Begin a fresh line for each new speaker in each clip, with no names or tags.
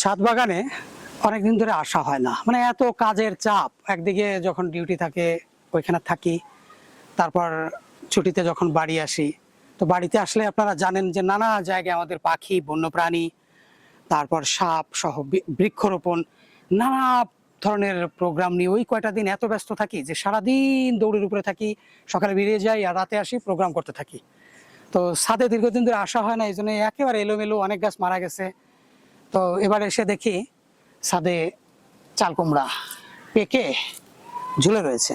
ছাদ বাগানে অনেকদিন ধরে আসা হয় না, মানে এত কাজের চাপ। একদিকে যখন ডিউটি থাকে ওইখানে থাকি, তারপর ছুটিতে যখন বাড়ি আসি, তো বাড়িতে আসলে আপনারা জানেন যে নানা জায়গায় আমাদের পাখি, বন্যপ্রাণী, তারপর সাপ সহ বৃক্ষরোপণ, নানা ধরনের প্রোগ্রাম নিয়ে ওই কয়টা দিন এত ব্যস্ত থাকি যে সারাদিন দৌড়ের উপরে থাকি। সকালে বেরিয়ে যাই আর রাতে আসি, প্রোগ্রাম করতে থাকি। তো ছাদে দীর্ঘদিন ধরে আসা হয় না, এই জন্য একেবারে এলোমেলো, অনেক গাছ মারা গেছে। তো এবার এসে দেখি ছাদে চাল কুমড়া পেকে ঝুলে রয়েছে।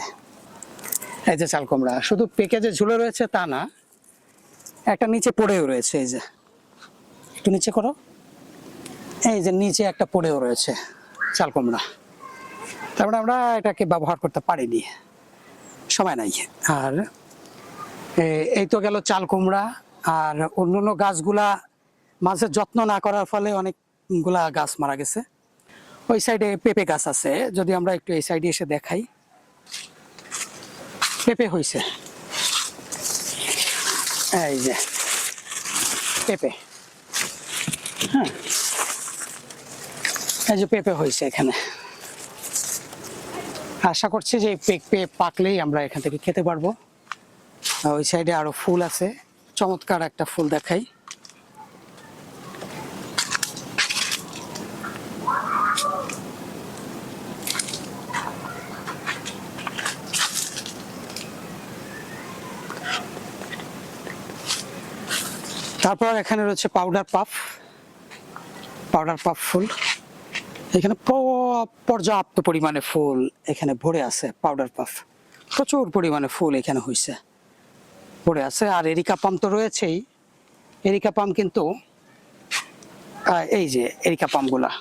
এই যে চাল কুমড়া শুধু পেকে যে ঝুলে রয়েছে তা না, একটা নিচে পড়েও রয়েছে। এই যে একটু নিচে করো, এই যে নিচে একটা পড়েও রয়েছে চাল কুমড়া। তারপরে আমরা এটাকে ব্যবহার করতে পারিনি, সময় নাই। আর এই তো গেল চাল কুমড়া। আর অন্যান্য গাছগুলা মাঝে যত্ন না করার ফলে অনেকগুলা গাছ মারা গেছে। ওই সাইডে পেঁপে গাছ আছে, যদি আমরা একটু এই সাইডে এসে দেখাই, পেঁপে হয়েছে। এই যে পেঁপে, হ্যাঁ, এই যে পেঁপে হয়েছে এখানে। আশা করছি যে পেঁপে পাকলেই আমরা এখান থেকে খেতে পারবো। ওই সাইডে আরো ফুল আছে, চমৎকার একটা ফুল দেখাই। তারপর এখানে রয়েছে পাউডার পাফ ফুল। এখানে পর্যাপ্ত পরিমাণে ফুল এখানে ভরে আছে। পাউডার পাফ প্রচুর পরিমাণে ফুল এখানে হয়েছে, ভরে আছে। আর এরিকা পাম তো রয়েছেই। এরিকা পাম কিন্তু এই যে এরিকা পাম গুলা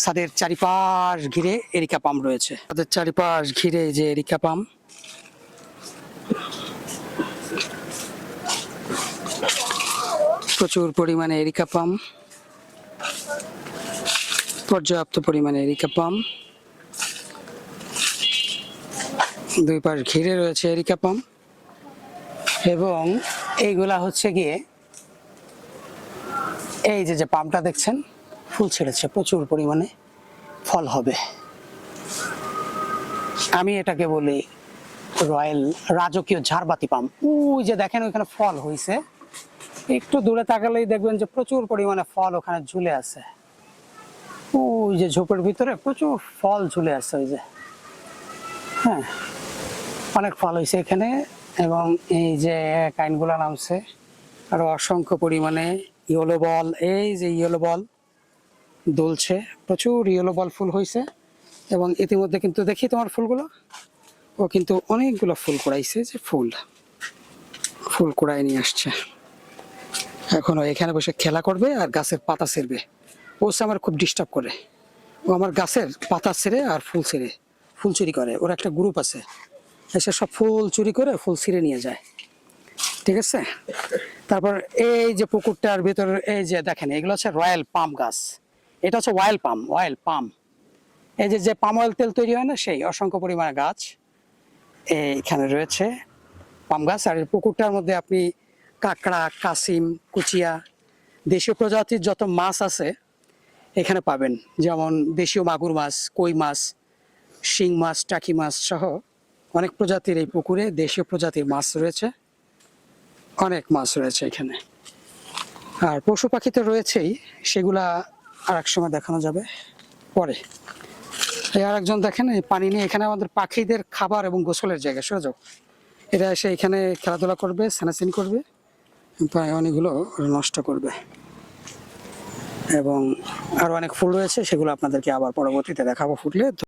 ছাদের চারিপাশ ঘিরে এরিকা পাম রয়েছে। ছাদের চারিপাশ ঘিরে এই যে এরিকা পাম, প্রচুর পরিমাণে এরিকা পাম, পর্যাপ্ত পরিমাণে এরিকা পাম। দুই পাশ ঘিরে রয়েছে এরিকা পাম। এবং এইগুলা হচ্ছে গিয়ে এই যে পামটা দেখছেন, ফুল ছেড়েছে, প্রচুর পরিমাণে ফল হবে। আমি এটাকে বলি রয়্যাল রাজকীয় ঝাড়বাতি পাম। ওই যে দেখেন ওইখানে ফল হয়েছে, একটু দূরে তাকালেই দেখবেন যে প্রচুর পরিমাণে ফল ওখানে ঝুলে আছে। ওই যে ঝোপের ভিতরে প্রচুর ফল ঝুলে আছে, ওই যে, হ্যাঁ, অনেক ফল হয়েছে এখানে। এবং এই যে কাইনগুলা নামছে, আরো অসংখ্য পরিমাণে ইয়েলো বল, এই যে ইয়েলো বল দুলছে, প্রচুর ইয়েলো বল ফুল হয়েছে। এবং ইতিমধ্যে কিন্তু দেখি তোমার ফুলগুলো, ও কিন্তু অনেকগুলো ফুল কুড়াইছে, যে ফুল কুড়াই নিয়ে আসছে। এখন ও এখানে বসে খেলা করবে আর গাছের পাতা ছিঁড়বে। ও আমার খুব ডিস্টার্ব করে, ও আমার গাছের পাতা ছিঁড়ে আর ফুল ছিঁড়ে, ফুল চুরি করে। ওর একটা গ্রুপ আছে, এসে সব ফুল চুরি করে ফুল ছিঁড়ে নিয়ে যায়, ঠিক আছে। তারপর এই যে পুকুরটার ভিতরে এই যে দেখেন, এগুলো হচ্ছে রয়্যাল পাম গাছ। এটা হচ্ছে অয়েল পাম। এই যে পাম অয়েল তেল তৈরি হয় না, সেই অসংখ্য পরিমাণে গাছ এইখানে রয়েছে, পাম গাছ। আর পুকুরটার মধ্যে আপনি কাঁকড়া, কাসিম, কুচিয়া, দেশীয় প্রজাতির যত মাছ আছে এখানে পাবেন। যেমন দেশীয় মাগুর মাছ, কই মাছ, শিং মাছ, টাকি মাছ সহ অনেক প্রজাতির এই পুকুরে দেশীয় প্রজাতির মাছ রয়েছে, অনেক মাছ রয়েছে এখানে। আর পশু পাখি তো রয়েছেই, সেগুলা আর এক সময় দেখানো যাবে পরে। এই আর একজন দেখেন এই পানি নিয়ে, এখানে আমাদের পাখিদের খাবার এবং গোসলের জায়গা। সরে যাও, এরা এসে এখানে খেলাধুলা করবে, স্নান করবে, প্রায় অনেকগুলো নষ্ট করবে। এবং আরো অনেক ফুল রয়েছে, সেগুলো আপনাদেরকে আবার পরবর্তীতে দেখাবো ফুটলে।